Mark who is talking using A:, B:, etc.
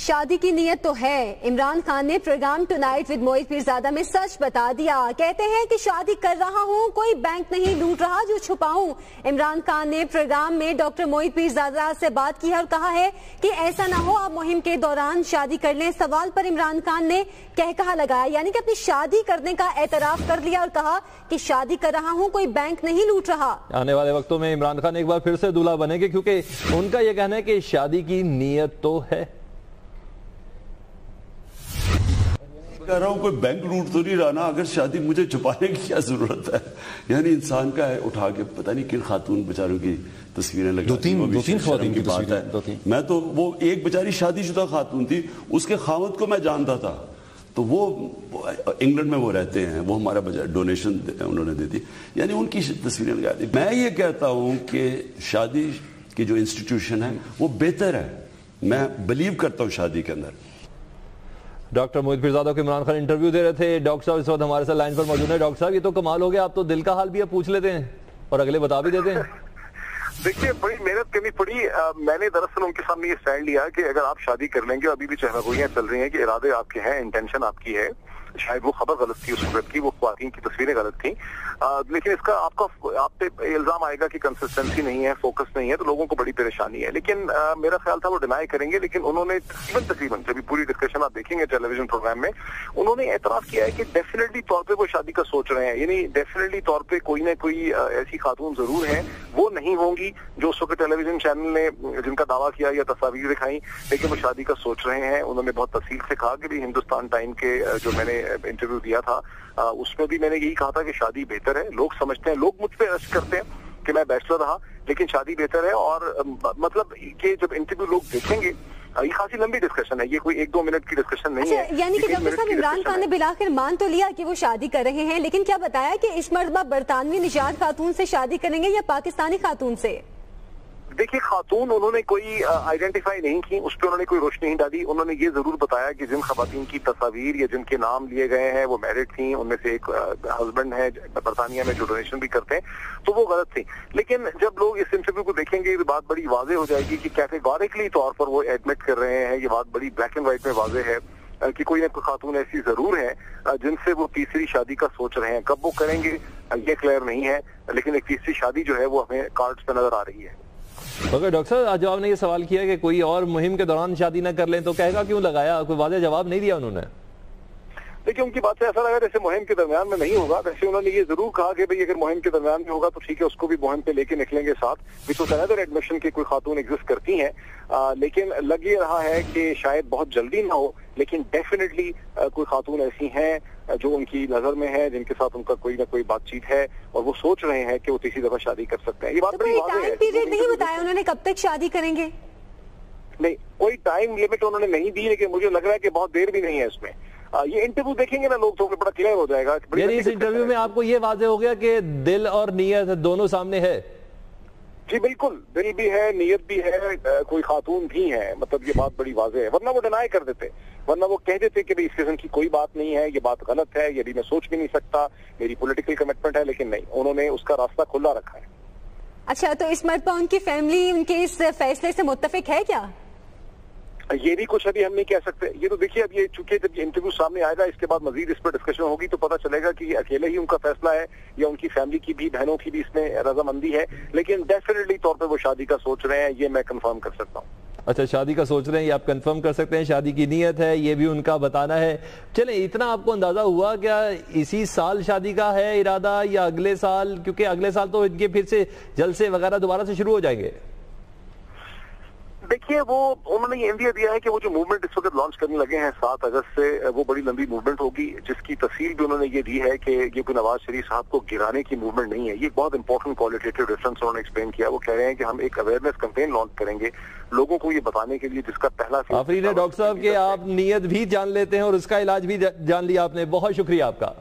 A: شادی کی نیت تو ہے. عمران خان نے پروگرام ٹونائٹ ود موئز پیرزادہ میں سچ بتا دیا. کہتے ہیں کہ شادی کر رہا ہوں, کوئی بینک نہیں لوٹ رہا جو چھپاؤں. عمران خان نے پروگرام میں ڈاکٹر موئز پیرزادہ سے بات کی ہے اور کہا ہے کہ ایسا نہ ہو آپ مہم کے دوران شادی کر لیں. سوال پر عمران خان نے کہا لگایا, یعنی کہ اپنی شادی کرنے کا اعتراف کر لیا اور کہا کہ شادی کر رہا ہوں, کوئی بینک نہیں لوٹ رہا.
B: آنے والے وقتوں میں عمران خان ایک بار پھر سے دولہا بنے گے, کیونکہ ان کا یہ کہنا ہے کہ شادی کی نیت تو ہے.
C: کہہ رہا ہوں کوئی بینک لوٹ تو نہیں رہا نا, اگر شادی مجھے چھپانے کی کیا ضرورت ہے. یعنی انسان کا ہے اٹھا کے پتہ نہیں کن خاتون بیچاروں کی تصویریں لگا,
D: دو تین خواتین کی بات ہے.
C: میں تو وہ ایک بیچاری شادی شدہ خاتون تھی, اس کے خاوند کو میں جانتا تھا, تو وہ انگلینڈ میں وہ رہتے ہیں, وہ ہمارا ڈونیشن انہوں نے دے دی, یعنی ان کی تصویریں لگا دی. میں یہ کہتا ہوں کہ شادی کی جو انسٹیٹیوشن ہے وہ بہتر ہے, میں بلیو کرتا ہوں شادی کے اندر.
B: ڈاکٹر موئز پیرزادہ کو عمران خان انٹرویو دے رہے تھے. ڈاکٹر صاحب اس وقت ہمارے ساتھ لائن پر موجود ہیں. ڈاکٹر صاحب یہ تو کمال ہو گیا, آپ تو دل کا حال بھی اب پوچھ لیتے ہیں اور اگلے بتا بھی دیتے ہیں.
E: دیکھیے بڑی محنت کرنی پڑی. میں نے دراصل ان کے سامنے یہ اسٹینڈ لیا کہ اگر آپ شادی کر لیں گے, ابھی بھی چہرہ گوئیاں چل رہی ہیں کہ ارادے آپ کے ہیں, انٹینشن آپ کی ہے, شاید وہ خبر غلط تھی اس وقت کی, وہ خواتین کی تصویریں غلط تھیں, لیکن اس کا آپ پہ الزام آئے گا کہ کنسسٹنسی نہیں ہے, فوکس نہیں ہے, تو لوگوں کو بڑی پریشانی ہے. لیکن میرا خیال تھا وہ ڈینائی کریں گے, لیکن انہوں نے تقریباً جب پوری ڈسکشن آپ دیکھیں گے ٹیلی ویژن پروگرام میں, انہوں نے اعتراف کیا ہے کہ ڈیفینیٹلی طور پہ وہ شادی کا سوچ رہے ہیں. یعنی ڈیفینیٹلی طور پہ کوئی نہ کوئی ایسی خاتون ضرور ہیں, وہ نہیں ہوں گی جو اس وقت ٹیلی ویژن چینل نے جن کا دعویٰ کیا یا تصاویر دکھائیں, لیکن وہ شادی کا سوچ رہے ہیں. انہوں نے بہت تفصیل سے کہا کہ بھی ہندوستان ٹائم کے جو میں نے انٹرویو دیا تھا اس میں بھی میں نے یہی کہا تھا کہ شادی بہتر ہے. لوگ سمجھتے ہیں, لوگ مجھ پہ رش کرتے ہیں کہ میں بیچلر رہا, لیکن شادی بہتر ہے. اور مطلب کہ جب انٹرویو لوگ دیکھیں گے, یہ خاصی لمبی ڈسکشن ہے, یہ کوئی 1-2 منٹ کی ڈسکشن نہیں ہے.
A: یعنی کہ ڈاکٹر صاحب عمران خان نے بالآخر مان تو لیا کہ وہ شادی کر رہے ہیں, لیکن کیا بتایا کہ اس مرتبہ برطانوی نژاد خاتون سے شادی کریں گے یا پاکستانی خاتون سے؟
E: دیکھیے خاتون انہوں نے کوئی آئیڈینٹیفائی نہیں کی, اس پہ انہوں نے کوئی روشنی نہیں ڈالی. انہوں نے یہ ضرور بتایا کہ جن خواتین کی تصاویر یا جن کے نام لیے گئے ہیں وہ میرڈ تھیں, ان میں سے ایک ہسبینڈ ہے برطانیہ میں جو ڈونیشن بھی کرتے ہیں, تو وہ غلط تھیں. لیکن جب لوگ اس انٹرویو کو دیکھیں گے, یہ بات بڑی واضح ہو جائے گی کہ کیٹیگوریکلی طور پر وہ ایڈمٹ کر رہے ہیں. یہ بات بڑی بلیک اینڈ وائٹ میں واضح ہے کہ کوئی نہ کوئی خاتون ایسی ضرور ہے جن سے وہ تیسری شادی کا سوچ رہے ہیں. کب وہ کریں گے یہ کلیئر نہیں ہے, لیکن ایک تیسری شادی جو ہے وہ ہمیں کارڈز پہ نظر آ رہی ہے.
B: اگر ڈاکٹر صاحب آج آپ نے یہ سوال کیا کہ کوئی اور مہم کے دوران شادی نہ کر لیں, تو کہے گا کیوں لگایا, کوئی واضح جواب نہیں دیا انہوں نے.
E: دیکھیں ان کی بات سے ایسا لگا جیسے مہم کے درمیان میں نہیں ہوگا. ویسے انہوں نے یہ ضرور کہا کہ بھئی اگر مہم کے درمیان میں ہوگا تو ٹھیک ہے, اس کو بھی مہم پہ لے کے نکلیں گے ساتھ. وچ واز انادر ایڈمیشن کی کوئی خاتون ایگزسٹ کرتی ہیں, لیکن لگ یہ رہا ہے کہ شاید بہت جلدی نہ ہو, لیکن ڈیفینیٹلی کوئی خاتون ایسی ہیں جو ان کی نظر میں ہے, جن کے ساتھ ان کا کوئی نہ کوئی بات چیت ہے, اور وہ سوچ رہے ہیں کہ وہ تیسری دفعہ شادی کر سکتے ہیں. یہ بات بڑی واضح ہے.
A: ٹائم پیریڈ نہیں بتایا انہوں نے کب تک شادی کریں گے؟
E: نہیں, کوئی ٹائم لمٹ انہوں نے نہیں دی, لیکن مجھے لگ رہا ہے کہ بہت دیر بھی نہیں ہے اس میں. یہ انٹرویو دیکھیں گے نا لوگ تو بڑا کلیئر ہو جائے گا.
B: یعنی اس انٹرویو میں آپ کو یہ واضح ہو گیا کہ دل اور نیت دونوں سامنے ہے؟
E: جی بالکل, دل بھی ہے, نیت بھی ہے, کوئی خاتون بھی ہے. مطلب یہ بات بڑی واضح ہے, ورنہ وہ ڈینائی کر دیتے, ورنہ وہ کہہ دیتے کہ اس قسم کی کوئی بات نہیں ہے, یہ بات غلط ہے, یہ بھی میں سوچ بھی نہیں سکتا, میری پولیٹیکل کمٹمنٹ ہے. لیکن نہیں, انہوں نے اس کا راستہ کھلا رکھا ہے.
A: اچھا, تو اس مرتبہ ان کی فیملی ان کے اس فیصلے سے متفق ہے کیا؟
E: یہ بھی کچھ ابھی ہم نہیں کہہ سکتے. یہ تو دیکھیے اب یہ چونکہ جب یہ انٹرویو سامنے آئے گا, اس کے بعد مزید اس پر ڈسکشن ہوگی تو پتہ چلے گا کہ یہ اکیلے ہی ان کا فیصلہ ہے یا ان کی فیملی کی بھی, بہنوں کی بھی اس میں رضامندی ہے. لیکن ڈیفینیٹلی طور پہ وہ شادی کا سوچ رہے ہیں, یہ میں کنفرم کر سکتا ہوں.
B: اچھا, شادی کا سوچ رہے ہیں یہ آپ کنفرم کر سکتے ہیں, شادی کی نیت ہے یہ بھی ان کا بتانا ہے. چلیں, اتنا آپ کو اندازہ ہوا کیا اسی سال شادی کا ہے ارادہ یا اگلے سال؟ کیونکہ اگلے سال تو ان کے پھر سے جلسے وغیرہ دوبارہ سے شروع ہو جائیں گے.
E: دیکھیے وہ انہوں نے یہ اندیا دیا ہے کہ وہ جو موومنٹ اس وقت لانچ کرنے لگے ہیں 7 اگست سے, وہ بڑی لمبی موومنٹ ہوگی, جس کی تفصیل بھی انہوں نے یہ دی ہے کہ یہ کوئی نواز شریف صاحب کو گرانے کی موومنٹ نہیں ہے. یہ بہت امپورٹنٹ کوالٹیٹیو ڈفرنس انہوں نے ایکسپلین کیا. وہ کہہ رہے ہیں کہ ہم ایک اویئرنیس کمپین لانچ کریں گے لوگوں کو یہ بتانے کے لیے, جس کا پہلا
B: آفرین ہے ڈاکٹر صاحب کہ آپ نیت بھی جان لیتے ہیں اور اس کا علاج بھی جان لیا آپ نے. بہت شکریہ آپ کا.